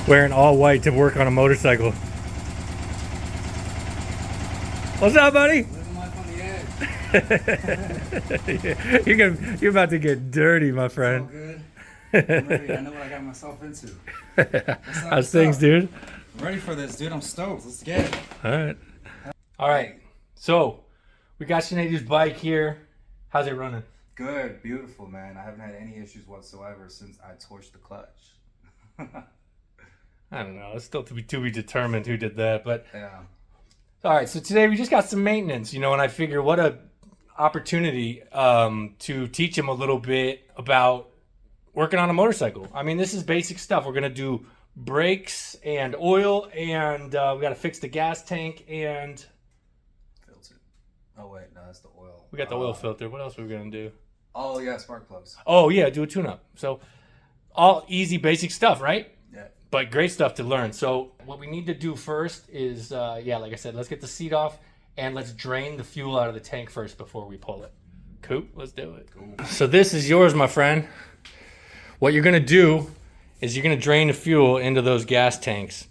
wearing all white to work on a motorcycle. What's up, buddy? Living life on the edge. You're about to get dirty, my friend. It's all good. I'm ready. I know what I got myself into. How's things, dude? I'm ready for this, dude. I'm stoked. Let's get it. All right. So we got Chinedu's bike here. How's it running? Good, beautiful, man. I haven't had any issues whatsoever since I torched the clutch. I don't know. It's still to be determined who did that, but Yeah. all right. So today we just got some maintenance, and I figure what a opportunity to teach him a little bit about working on a motorcycle. I mean, this is basic stuff. We're gonna do brakes and oil, and we got to fix the gas tank and Filter. Oh wait, no, that's the oil. we got the oil filter. What else are we gonna do? Oh yeah, spark plugs. Oh yeah, do a tune-up. So all easy, basic stuff, right? Yeah. But great stuff to learn. So what we need to do first is, like I said, let's get the seat off and let's drain the fuel out of the tank first before we pull it. Cool, let's do it. Cool. So this is yours, my friend. What you're gonna do is you're gonna drain the fuel into those gas tanks.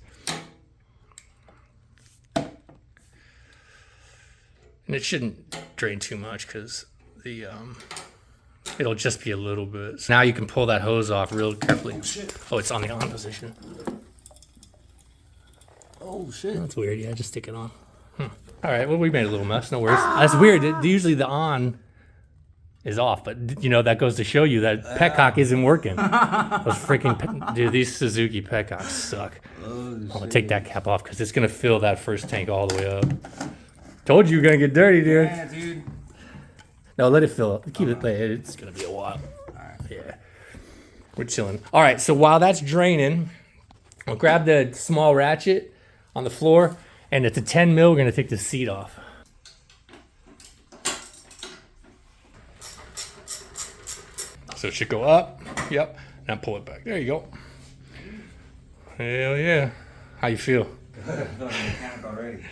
And it shouldn't drain too much because the it'll just be a little bit. So now you can pull that hose off real carefully. Oh shit. Oh, it's on the on position. Oh shit. That's weird. Yeah, just stick it on. All right. Well, we made a little mess. No worries. That's weird. Usually the on is off, but that goes to show you that petcock isn't working. Those freaking dude, these Suzuki petcocks suck. I'm gonna take that cap off because it's gonna fill that first tank all the way up. Told you you're gonna get dirty, dude. Yeah, dude. No, let it fill up. Keep it. It's gonna be a while. All right. Yeah. We're chilling. All right. So while that's draining, I'll grab the small ratchet on the floor, and it's a 10 mil. We're gonna take the seat off. So it should go up. Yep. Now pull it back. There you go. Hell yeah. How you feel? I feel like a mechanic already.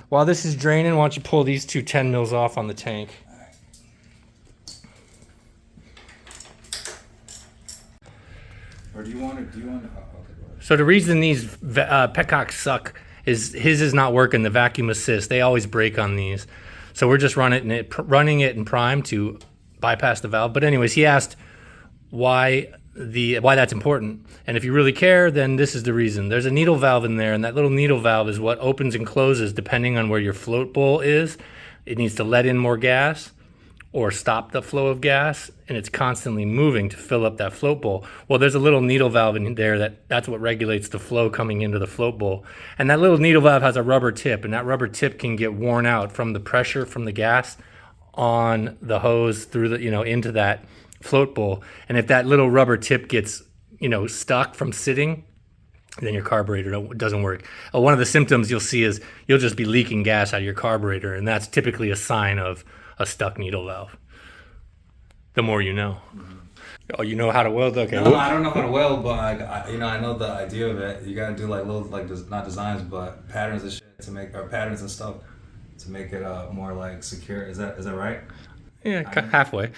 While this is draining, why don't you pull these two 10 mils off on the tank? All right. Or do you want to? Oh, okay, go ahead. So the reason these petcocks suck is his is not working, the vacuum assist. They always break on these. So we're just running it in prime to bypass the valve. But anyways, he asked why that's important. And if you really care, then this is the reason. There's a needle valve in there, and that little needle valve is what opens and closes depending on where your float bowl is. It needs to let in more gas or stop the flow of gas, and it's constantly moving to fill up that float bowl. Well, there's a little needle valve in there that's what regulates the flow coming into the float bowl. And that little needle valve has a rubber tip, and that rubber tip can get worn out from the pressure from the gas on the hose through the into that float bowl. And if that little rubber tip gets stuck from sitting, then your carburetor doesn't work. One of the symptoms you'll see is you'll just be leaking gas out of your carburetor, and that's typically a sign of a stuck needle valve. The more you know. Mm-hmm. Oh, you know how to weld? Okay. No, I don't know how to weld, but I know the idea of it. You gotta do like little not designs, but patterns and shit patterns and stuff to make it more like secure. Is that right? Yeah, halfway.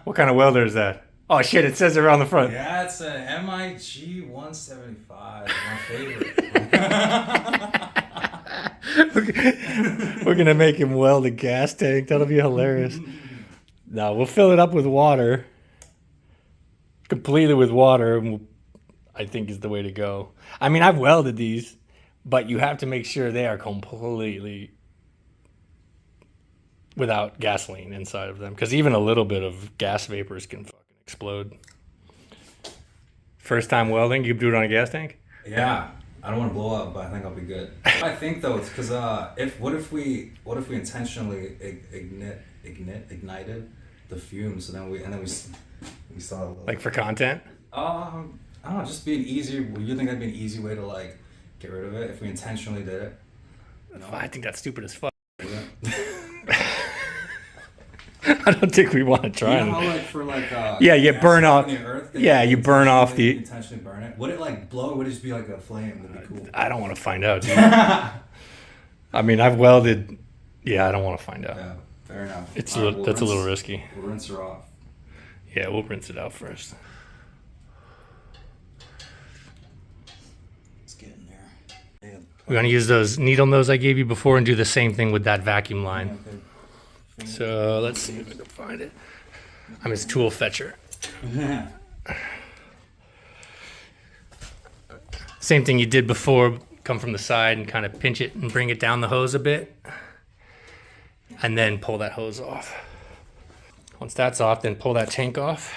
What kind of welder is that? Oh shit! It says it around the front. Yeah, it's a MIG 175. My favorite. We're gonna make him weld a gas tank. That'll be hilarious. No, we'll fill it up with water. Completely with water, I think is the way to go. I mean, I've welded these, but you have to make sure they are completely without gasoline inside of them, because even a little bit of gas vapors can fucking explode. First time welding, you do it on a gas tank? Yeah, I don't want to blow up, but I think I'll be good. I think though, it's because what if we intentionally ignited the fumes, so then we saw a little, Like for content? I don't know, just be an easier. You think that'd be an easy way to like get rid of it if we intentionally did it? No. I think that's stupid as fuck. Yeah. I don't think we want to try You know it. how, like, for like you burn off. the earth, You burn off the. intentionally burn it. Would it like blow? Or would it just be like a flame? That'd be cool. I don't want to find out, dude. I mean, I've welded. Yeah, I don't want to find out. Yeah, fair enough. It's All right, that's a little risky. We'll rinse her off. Yeah, we'll rinse it out first. We're gonna use those needle nose I gave you before and do the same thing with that vacuum line. So let's see if I can find it. I'm his tool fetcher. Same thing you did before, come from the side and kind of pinch it and bring it down the hose a bit. And then pull that hose off. Once that's off, then pull that tank off.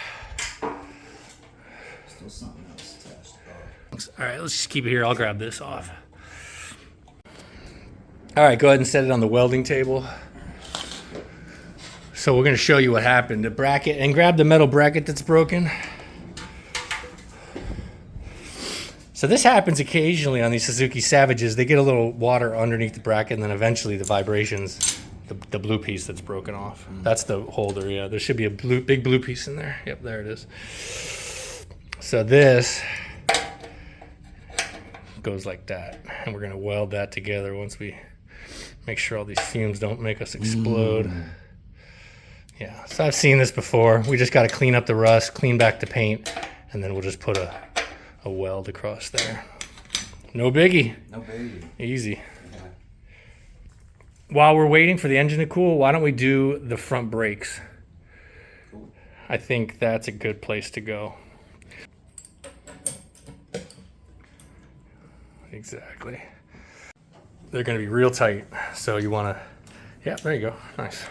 Still something else attached. All right, let's just keep it here. I'll grab this off. All right, go ahead and set it on the welding table. So we're gonna show you what happened. The bracket, and grab the metal bracket that's broken. So this happens occasionally on these Suzuki Savages. They get a little water underneath the bracket, and then eventually the vibrations, the blue piece that's broken off. That's the holder, yeah. There should be a big blue piece in there. Yep, there it is. So this goes like that, and we're gonna weld that together once we make sure all these fumes don't make us explode. Yeah, so I've seen this before. We just gotta clean up the rust, clean back the paint, and then we'll just put a weld across there. No biggie. No biggie. Easy. Yeah. While we're waiting for the engine to cool, why don't we do the front brakes? Cool. I think that's a good place to go. Exactly. They're going to be real tight, so you want to, yeah, there you go. Nice.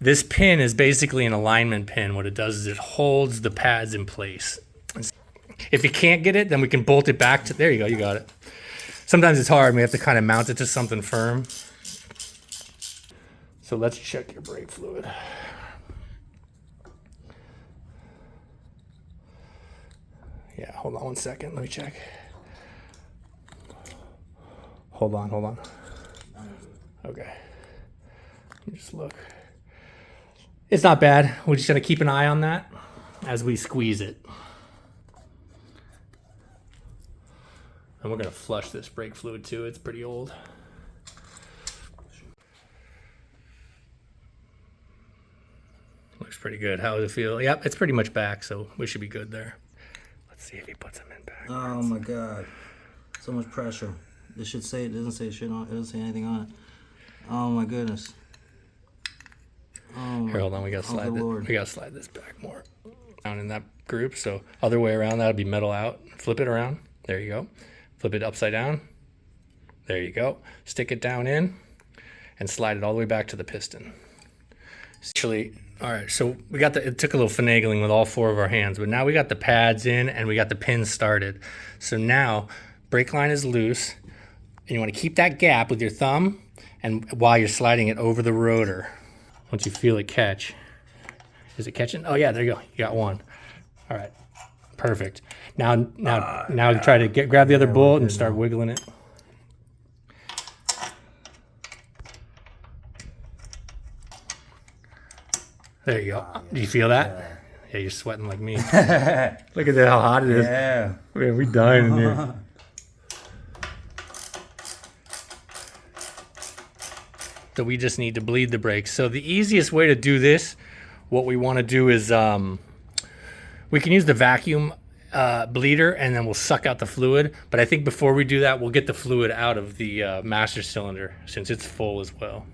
This pin is basically an alignment pin. What it does is it holds the pads in place. If you can't get it, then we can bolt it back to, there you go, you got it. Sometimes it's hard, we have to kind of mount it to something firm. So let's check your brake fluid. Yeah, hold on one second, let me check. Hold on. Okay, let me just look. It's not bad. We're just gonna keep an eye on that as we squeeze it. And we're gonna flush this brake fluid too. It's pretty old. Looks pretty good. How does it feel? Yep, it's pretty much back, so we should be good there. Let's see if he puts them in back. Oh my God, so much pressure. It should say, it doesn't say shit on it, doesn't say anything on it. Oh my goodness. Oh, here, hold on. We gotta slide this. Lord. We gotta slide this back more down in that group. So other way around, that'll be metal out. Flip it around. There you go. Flip it upside down. There you go. Stick it down in, and slide it all the way back to the piston. Actually, all right. So we got the. It took a little finagling with all four of our hands, but now we got the pads in and we got the pins started. So now brake line is loose, and you want to keep that gap with your thumb, and while you're sliding it over the rotor. Once you feel it catch. Is it catching? Oh yeah, there you go. You got one. All right, perfect. Now try to grab the other bolt and start wiggling it. There you go. Do you feel that? Yeah, you're sweating like me. Look at that, how hot it is. Yeah. Man, we dying in here. So we just need to bleed the brakes. So the easiest way to do this, what we want to do is we can use the vacuum bleeder and then we'll suck out the fluid. But I think before we do that, we'll get the fluid out of the master cylinder since it's full as well.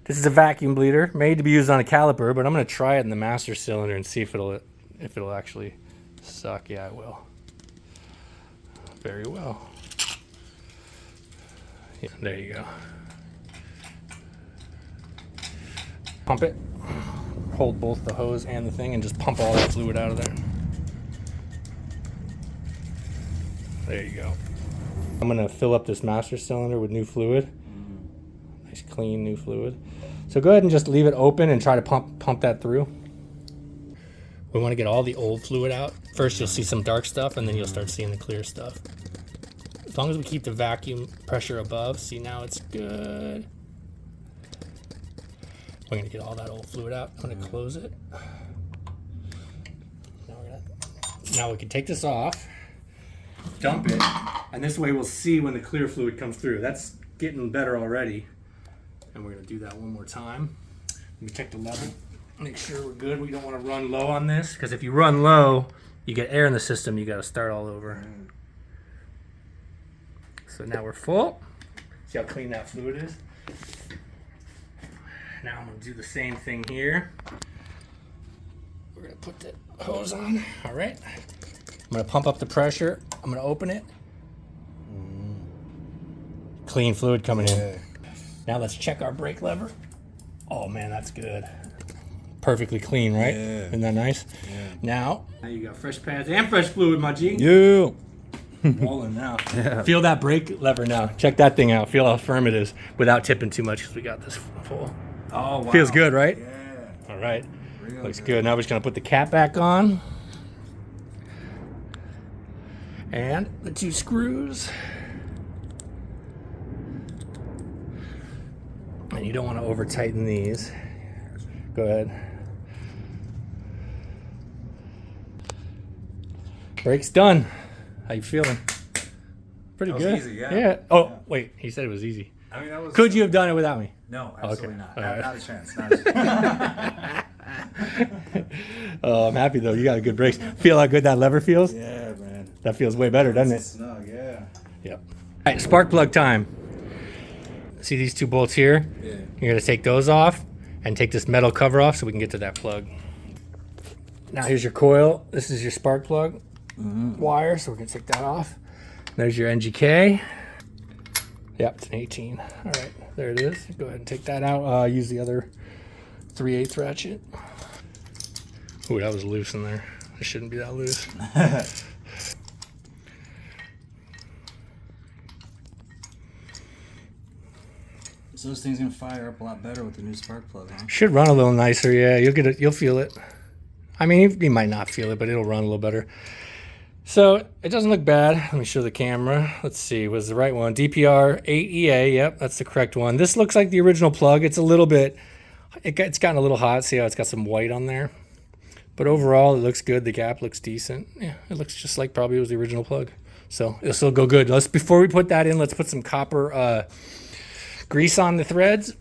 This is a vacuum bleeder made to be used on a caliper, but I'm going to try it in the master cylinder and see if it'll actually suck. Yeah, it will. Very well. Yeah, there you go. Pump it, hold both the hose and the thing, and just pump all that fluid out of there. There you go. I'm gonna fill up this master cylinder with new fluid. Nice clean new fluid. So go ahead and just leave it open and try to pump that through. We wanna get all the old fluid out. First you'll see some dark stuff and then you'll start seeing the clear stuff. As long as we keep the vacuum pressure above, see now it's good. We're gonna get all that old fluid out. I'm gonna close it. Now we can take this off, dump it, and this way we'll see when the clear fluid comes through. That's getting better already. And we're gonna do that one more time. Let me check the level. Make sure we're good. We don't want to run low on this, because if you run low, you get air in the system, you got to start all over. So now we're full. See how clean that fluid is? Now I'm going to do the same thing here. We're going to put the hose on. All right. I'm going to pump up the pressure. I'm going to open it. Clean fluid coming in. Now let's check our brake lever. Oh man, that's good. Perfectly clean, right? Yeah. Isn't that nice? Yeah. Now you got fresh pads and fresh fluid, my G. Yeah. Rolling now. Yeah. Feel that brake lever now. Check that thing out. Feel how firm it is without tipping too much, because we got this full. Oh, wow. Feels good, right? Yeah. All right. Real Looks good. Now we're just going to put the cap back on. And the 2 screws. And you don't want to over tighten these. Go ahead. Brake's done. How you feeling? Pretty That was good. easy, yeah. Yeah. Oh, Yeah. wait. He said it was easy. I mean, that was. Could you have done it without me? No, absolutely Okay. not. All right. Not a chance. Not a chance. Oh, I'm happy though. You got a good brakes. Feel how good that lever feels? Yeah, man. That feels way better, doesn't it? Snug, yeah. Yep. All right, spark plug time. See these 2 bolts here? Yeah. You're gonna take those off and take this metal cover off so we can get to that plug. Now here's your coil. This is your spark plug wire, so we're gonna take that off. There's your NGK. Yep, it's an 18. All right, there it is. Go ahead and take that out. Use the other 3/8 ratchet. Ooh, that was loose in there. It shouldn't be that loose. So this thing's gonna fire up a lot better with the new spark plug, huh? Should run a little nicer, yeah. You'll get it. You'll feel it. I mean, you might not feel it, but it'll run a little better. So it doesn't look bad. Let me show the camera. Let's see, was the right one? DPR 8EA. Yep, that's the correct one. This looks like the original plug. It's a little bit. It's gotten a little hot. See how it's got some white on there. But overall, it looks good. The gap looks decent. Yeah, it looks just like probably it was the original plug. So this will go good. Before we put that in, let's put some copper grease on the threads.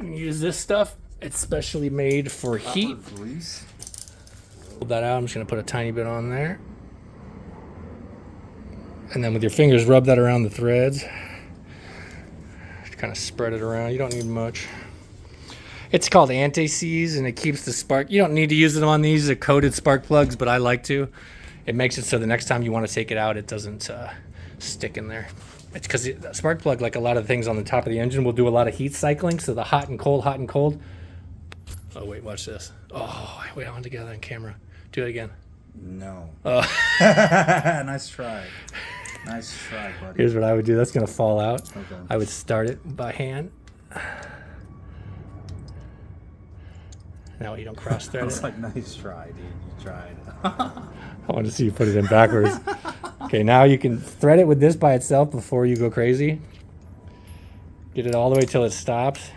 Use this stuff. It's specially made for heat. Grease. Pull that out. I'm just going to put a tiny bit on there. And then with your fingers, rub that around the threads. Just kind of spread it around. You don't need much. It's called anti-seize, and it keeps the spark. You don't need to use it on these coated spark plugs, but I like to. It makes it so the next time you want to take it out, it doesn't stick in there. It's because the spark plug, like a lot of things on the top of the engine, will do a lot of heat cycling. So the hot and cold, hot and cold. Oh, wait, watch this. Oh, wait, I want to get that on camera. Do it again. No. Oh. Nice try. Nice try, buddy. Here's what I would do. That's going to fall out. Okay. I would start it by hand. Now you don't cross thread It's it. like, nice try, dude. You tried. I want to see you put it in backwards. Okay, now you can thread it with this by itself before you go crazy. Get it all the way till it stops.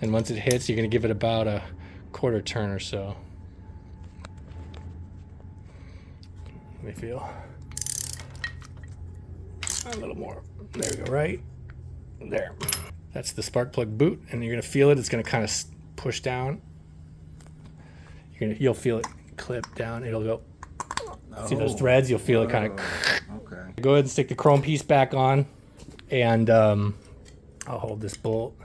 And once it hits, you're going to give it about a quarter turn or so. Let me feel. A little more. There we go, right there. That's the spark plug boot, and you're going to feel it. It's going to kind of push down. You'll feel it clip down. It'll go. See those threads? You'll feel it kind of. Okay. Go ahead and stick the chrome piece back on, and I'll hold this bolt.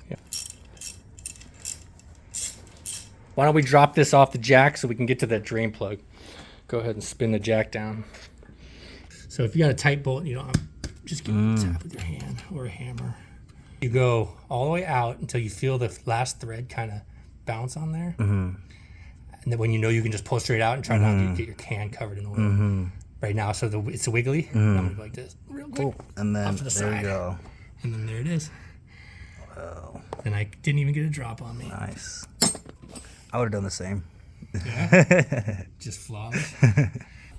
Yeah. Why don't we drop this off the jack so we can get to that drain plug? Go ahead and spin the jack down. So if you got a tight bolt, you don't just give it a tap with your hand or a hammer. You go all the way out until you feel the last thread kind of bounce on there. And then when you know you can just pull straight out and try not to get your can covered in oil. Right now, so it's wiggly. I'm going to go like this real quick. And then Off to the there side. you go. And then there it is. Oh, And I didn't even get a drop on me. nice. I would have done the same. Yeah. Just flawless.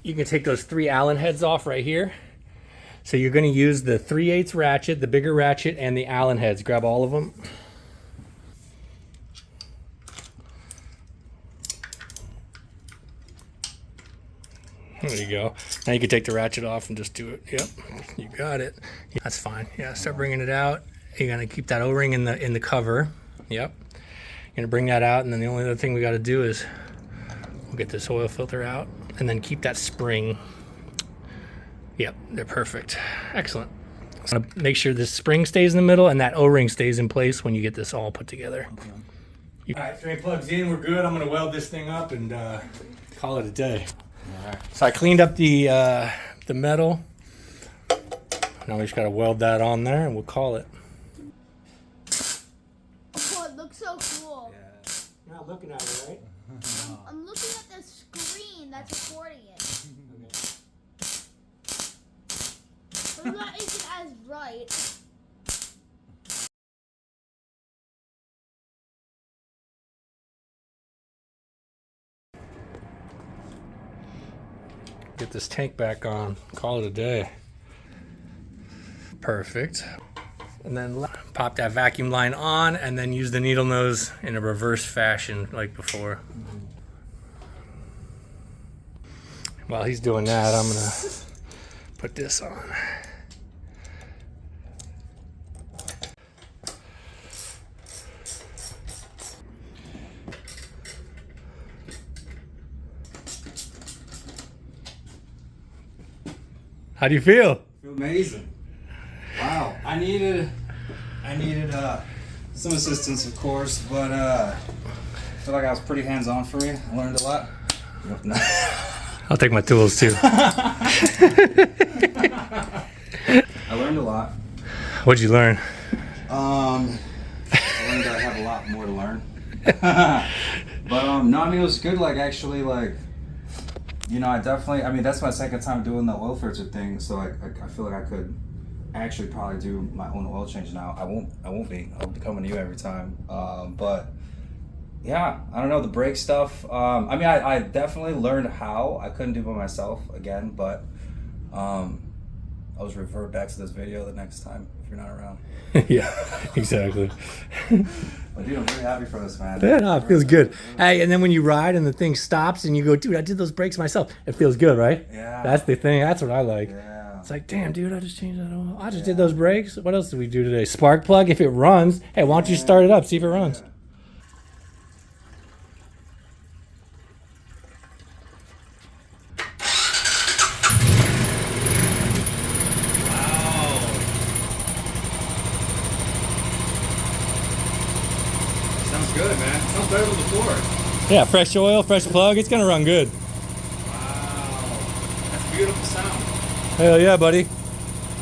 You can take those 3 Allen heads off right here. So you're going to use the 3/8 ratchet, the bigger ratchet, and the Allen heads. Grab all of them. There you go. Now you can take the ratchet off and just do it. Yep, you got it. That's fine. Yeah, start bringing it out. You're gonna keep that O-ring in the cover. Yep. You're gonna bring that out, and then the only other thing we got to do is we'll get this oil filter out, and then keep that spring. Yep, they're perfect. Excellent. So make sure this spring stays in the middle and that O-ring stays in place when you get this all put together. Okay. All right, drain plugs in. We're good. I'm gonna weld this thing up and call it a day. All right. So I cleaned up the metal. Now we just gotta weld that on there, and we'll call it. Oh, it looks so cool. Yeah. You're not looking at it, right? I'm looking at the screen that's recording it. But that isn't as bright. Get this tank back on. Call it a day. Perfect. And then pop that vacuum line on, and then use the needle nose in a reverse fashion like before. While he's doing that, I'm gonna put this on. How do you feel? Feel amazing. Wow. I needed some assistance, of course, but I feel like I was pretty hands-on for you. I learned a lot. I'll take my tools too. I learned a lot. What'd you learn? I learned that I have a lot more to learn. But no, I mean, it was good. Like, actually, like, you know, I mean, that's my second time doing the oil filter thing, so I feel like I could actually probably do my own oil change now. I won't be. I'll be coming to you every time. But yeah, I don't know, the brake stuff. I mean, I definitely learned how. I couldn't do it by myself again, but I'll just revert back to this video the next time if you're not around. Yeah, exactly. But dude, I'm really happy for this, man. Yeah, no, it feels good. Hey, and then when you ride and the thing stops and you go, dude, I did those brakes myself. It feels good, right? Yeah. That's the thing. That's what I like. Yeah. It's like, damn, dude, I just changed that oil. I just did those brakes. What else did we do today? Spark plug, if it runs. Hey, why don't you start it up, see if it runs. Sounds good, man. Sounds better than before. Yeah, fresh oil, fresh plug. It's going to run good. Wow. That's a beautiful sound. Hell yeah, buddy.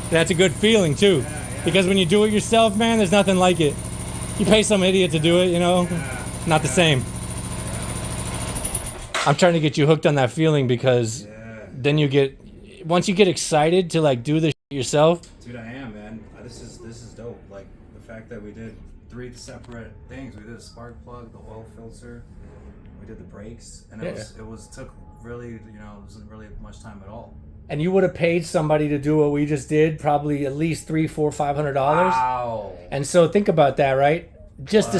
That's a good feeling, too. Because when you do it yourself, man, there's nothing like it. You pay some idiot to do it, you know? Not the same. I'm trying to get you hooked on that feeling because then you get, once you get excited to like do this yourself. Dude, I am, man. This is dope. Like the fact that we did 3 separate things. We did a spark plug, the oil filter, we did the brakes, and it took really, you know, it wasn't really much time at all. And you would have paid somebody to do what we just did, probably at least $300, $400, $500. Wow. And so think about that, right? Just the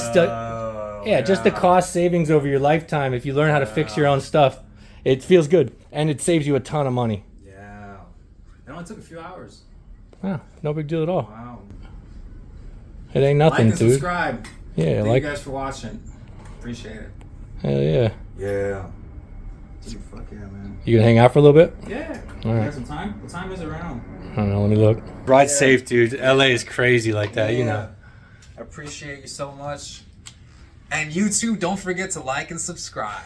just the cost savings over your lifetime. If you learn how to fix your own stuff, it feels good, and it saves you a ton of money. Yeah. It only took a few hours. Yeah, no big deal at all. Wow. It ain't nothing, like and dude. subscribe. Yeah, Thank you guys for watching. Appreciate it. Hell yeah. Yeah. Dude, fuck yeah, man. You gonna hang out for a little bit? Yeah. All You right. got some time? What time is it around? I don't know. Let me look. Ride safe, dude. LA is crazy like that, you know. I appreciate you so much. And you too, don't forget to like and subscribe.